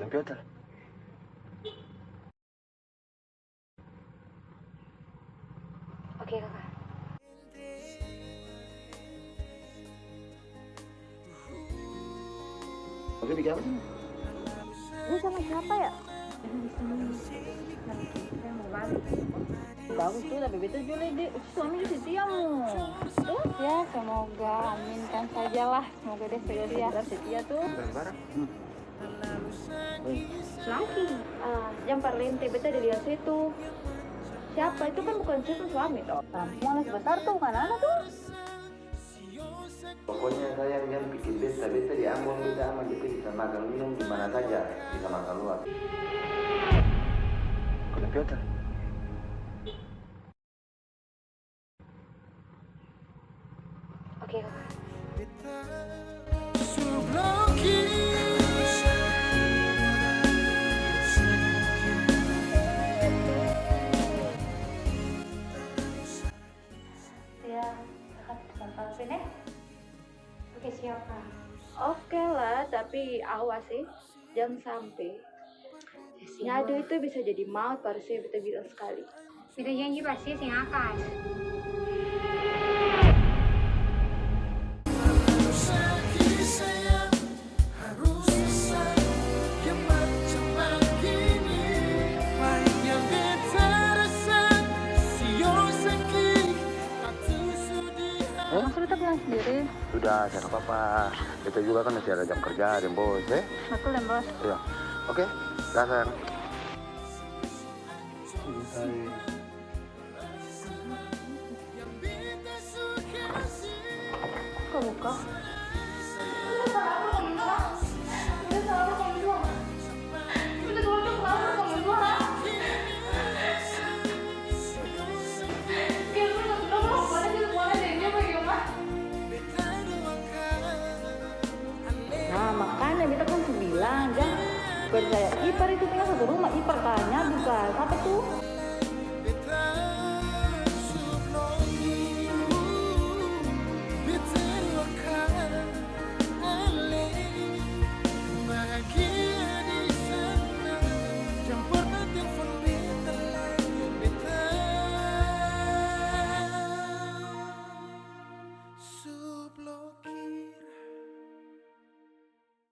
komputer. Oke, kakak. Oke, bikin apa sih? Ini sama siapa ya? Saya mau balik. Bagus tuh, tapi betul juga deh. Suami dia setiamu. Tuh ya, semoga aminkan sajalah. Semoga dia setia. Setia tuh. Bareng-bareng. Laki. Yang parlente betul dilihat situ. Siapa itu kan bukan situ suami toh. Perempuan sebesar tuh bukan anak tuh. Pokoknya saya yang bikin beta di Ambon beta aman, beta bisa makan minum di mana saja, bisa makan luar. Komputer. Oke, kakak. Ya, kakak sampai sini. Oke, siap, Kak. Oke lah, tapi awas sih, jangan sampai nyadu itu bisa jadi maut, baru saya bisa bilang sekali. Kita janji pasti sing akas. Maksudnya kita pulang sendiri? Sudah, jangan apa-apa. Beta juga kan masih ada jam kerja, dan bos, Betul ya, bos. Iya. Oke, dah sayang. Kok buka? Nah, makanya kita kan bilang, jangan. Bukan saya, ipar itu tinggal satu rumah, ipar tanya bukan. Apa tuh?